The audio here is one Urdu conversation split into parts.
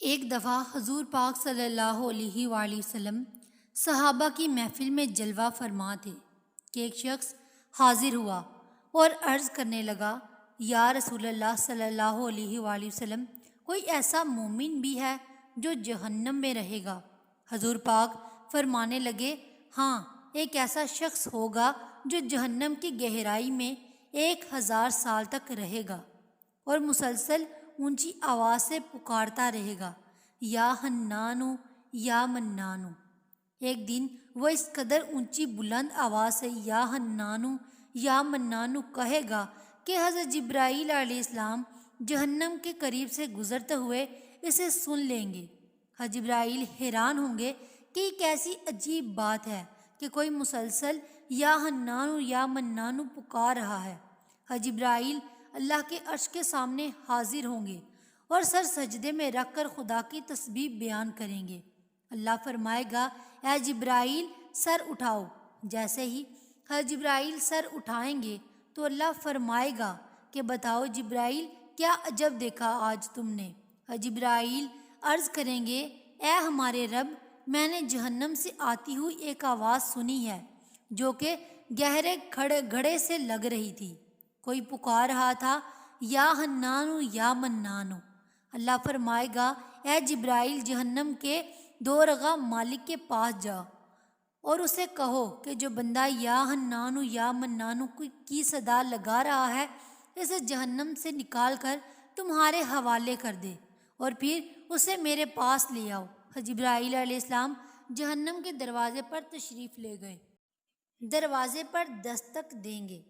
ایک دفعہ حضور پاک صلی اللہ علیہ وآلہ وسلم صحابہ کی محفل میں جلوہ فرما تھے کہ ایک شخص حاضر ہوا اور عرض کرنے لگا، یا رسول اللہ صلی اللہ علیہ وآلہ وسلم، کوئی ایسا مومن بھی ہے جو جہنم میں رہے گا؟ حضور پاک فرمانے لگے، ہاں، ایک ایسا شخص ہوگا جو جہنم کی گہرائی میں 1000 سال تک رہے گا اور مسلسل اونچی آواز سے پکارتا رہے گا، یا حنانو یا منانو۔ ایک دن وہ اس قدر اونچی بلند آواز سے یا حنانو یا منانو کہے گا کہ حضرت جبرائیل علیہ السلام جہنم کے قریب سے گزرتے ہوئے اسے سن لیں گے۔ حضرت جبرائیل حیران ہوں گے کہ یہ کیسی عجیب بات ہے کہ کوئی مسلسل یا حنانو یا منانو پکار رہا ہے۔ حضرت جبرائیل اللہ کے عرش کے سامنے حاضر ہوں گے اور سر سجدے میں رکھ کر خدا کی تسبیح بیان کریں گے۔ اللہ فرمائے گا، اے جبرائیل سر اٹھاؤ۔ جیسے ہی حضرت جبرائیل سر اٹھائیں گے تو اللہ فرمائے گا کہ بتاؤ جبرائیل، کیا عجب دیکھا آج تم نے؟ حضرت جبرائیل عرض کریں گے، اے ہمارے رب، میں نے جہنم سے آتی ہوئی ایک آواز سنی ہے جو کہ گہرے گھڑے سے لگ رہی تھی۔ کوئی پکار رہا تھا، یا حنانو یا منانو۔ اللہ فرمائے گا، اے جبرائیل جہنم کے 2 رگا مالک کے پاس جا اور اسے کہو کہ جو بندہ یا حنانو یا منانو کی صدا لگا رہا ہے اسے جہنم سے نکال کر تمہارے حوالے کر دے اور پھر اسے میرے پاس لے آؤ۔ جبرائیل علیہ السلام جہنم کے دروازے پر تشریف لے گئے، دروازے پر دستک دیں گے،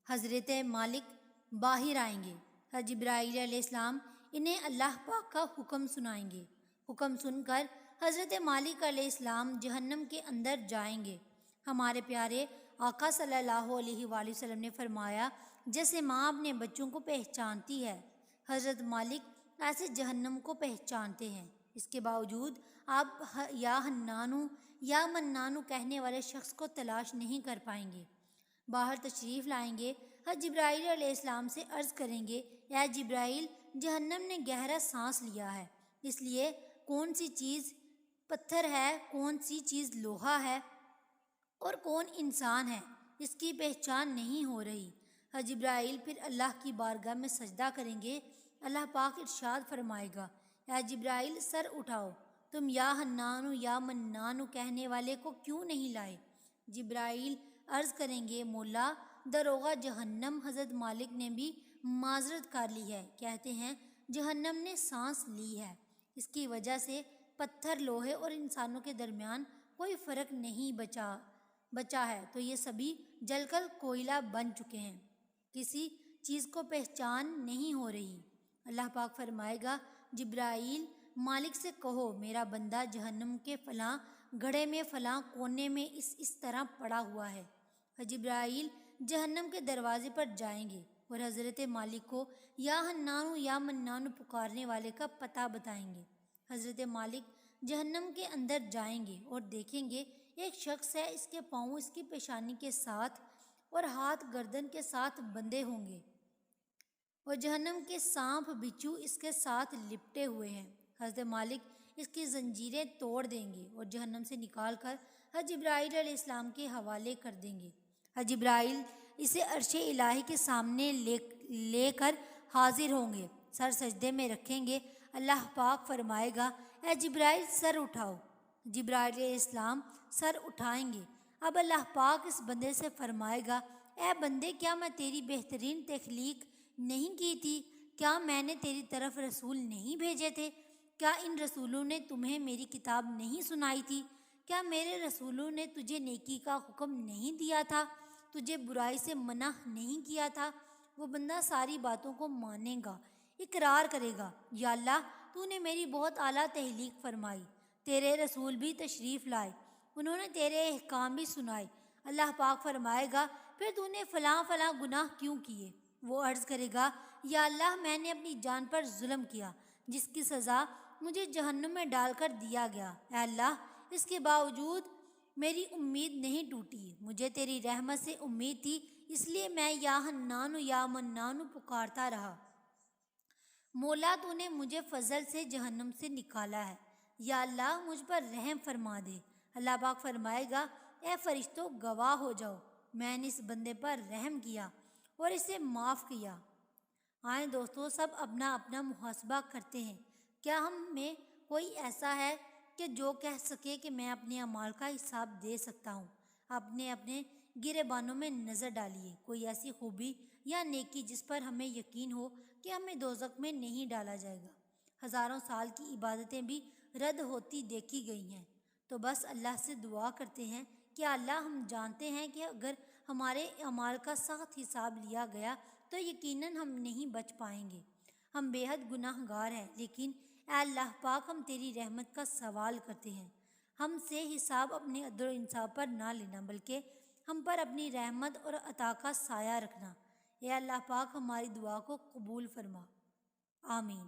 حضرت مالک باہر آئیں گے۔ حضرت جبرائیل علیہ السلام انہیں اللہ پاک کا حکم سنائیں گے۔ حکم سن کر حضرت مالک علیہ السلام جہنم کے اندر جائیں گے۔ ہمارے پیارے آقا صلی اللہ علیہ وآلہ وسلم نے فرمایا، جیسے ماں اپنے بچوں کو پہچانتی ہے، حضرت مالک ایسے جہنم کو پہچانتے ہیں۔ اس کے باوجود آپ یا حنانو یا منانو کہنے والے شخص کو تلاش نہیں کر پائیں گے۔ باہر تشریف لائیں گے، حضرت جبرائیل علیہ السلام سے عرض کریں گے، اے جبرائیل، جہنم نے گہرا سانس لیا ہے، اس لیے کون سی چیز پتھر ہے، کون سی چیز لوہا ہے اور کون انسان ہے، اس کی پہچان نہیں ہو رہی۔ حضرت جبرائیل پھر اللہ کی بارگاہ میں سجدہ کریں گے۔ اللہ پاک ارشاد فرمائے گا، اے جبرائیل سر اٹھاؤ، تم یا حنانو یا منانو کہنے والے کو کیوں نہیں لائے؟ جبرائیل عرض کریں گے، مولا، دروغہ جہنم حضرت مالک نے بھی معذرت کر لی ہے، کہتے ہیں جہنم نے سانس لی ہے، اس کی وجہ سے پتھر، لوہے اور انسانوں کے درمیان کوئی فرق نہیں بچا ہے، تو یہ سبھی جل کر کوئلہ بن چکے ہیں، کسی چیز کو پہچان نہیں ہو رہی۔ اللہ پاک فرمائے گا، جبرائیل مالک سے کہو میرا بندہ جہنم کے فلاں گڑھے میں فلاں کونے میں اس طرح پڑا ہوا ہے۔ جبرائیل جہنم کے دروازے پر جائیں گے اور حضرت مالک کو یا حنانو یا منانو پکارنے والے کا پتہ بتائیں گے۔ حضرت مالک جہنم کے اندر جائیں گے اور دیکھیں گے ایک شخص ہے، اس کے پاؤں اس کی پیشانی کے ساتھ اور ہاتھ گردن کے ساتھ بندھے ہوں گے اور جہنم کے سانپ بچھو اس کے ساتھ لپٹے ہوئے ہیں۔ حضرت مالک اس کی زنجیریں توڑ دیں گے اور جہنم سے نکال کر حضرت جبرائیل علیہ السلام کے حوالے کر دیں گے۔ حضرت جبرائیل اسے عرش الہی کے سامنے لے کر حاضر ہوں گے، سر سجدے میں رکھیں گے۔ اللہ پاک فرمائے گا، اے جبرائیل سر اٹھاؤ۔ جبرائیل علیہ السلام سر اٹھائیں گے۔ اب اللہ پاک اس بندے سے فرمائے گا، اے بندے، کیا میں تیری بہترین تخلیق نہیں کی تھی؟ کیا میں نے تیری طرف رسول نہیں بھیجے تھے؟ کیا ان رسولوں نے تمہیں میری کتاب نہیں سنائی تھی؟ کیا میرے رسولوں نے تجھے نیکی کا حکم نہیں دیا تھا، تجھے برائی سے منع نہیں کیا تھا؟ وہ بندہ ساری باتوں کو مانے گا، اقرار کرے گا، یا اللہ، تو نے میری بہت اعلیٰ تخلیق فرمائی، تیرے رسول بھی تشریف لائے، انہوں نے تیرے احکام بھی سنائے۔ اللہ پاک فرمائے گا، پھر تو نے فلاں فلاں گناہ کیوں کیے؟ وہ عرض کرے گا، یا اللہ، میں نے اپنی جان پر ظلم کیا، جس کی سزا مجھے جہنم میں ڈال کر دیا گیا۔ اے اللہ، اس کے باوجود میری امید نہیں ٹوٹی، مجھے تیری رحمت سے امید تھی، اس لیے میں یا حنانو یا منانو پکارتا رہا۔ مولا تو نے مجھے فضل سے جہنم سے نکالا ہے، یا اللہ مجھ پر رحم فرما دے۔ اللہ پاک فرمائے گا، اے فرشتوں گواہ ہو جاؤ، میں نے اس بندے پر رحم کیا اور اسے معاف کیا۔ آئیں دوستو، سب اپنا اپنا محاسبہ کرتے ہیں۔ کیا ہم میں کوئی ایسا ہے کہ جو کہہ سکے کہ میں اپنے اعمال کا حساب دے سکتا ہوں؟ اپنے اپنے گریبانوں میں نظر ڈالیے، کوئی ایسی خوبی یا نیکی جس پر ہمیں یقین ہو کہ ہمیں دوزخ میں نہیں ڈالا جائے گا۔ ہزاروں سال کی عبادتیں بھی رد ہوتی دیکھی گئی ہیں، تو بس اللہ سے دعا کرتے ہیں کہ اللہ، ہم جانتے ہیں کہ اگر ہمارے اعمال کا سخت حساب لیا گیا تو یقیناً ہم نہیں بچ پائیں گے۔ ہم بے حد گناہ گار ہیں، لیکن اے اللہ پاک، ہم تیری رحمت کا سوال کرتے ہیں۔ ہم سے حساب اپنے عدل و انصاف پر نہ لینا، بلکہ ہم پر اپنی رحمت اور عطا کا سایہ رکھنا۔ اے اللہ پاک، ہماری دعا کو قبول فرما، آمین۔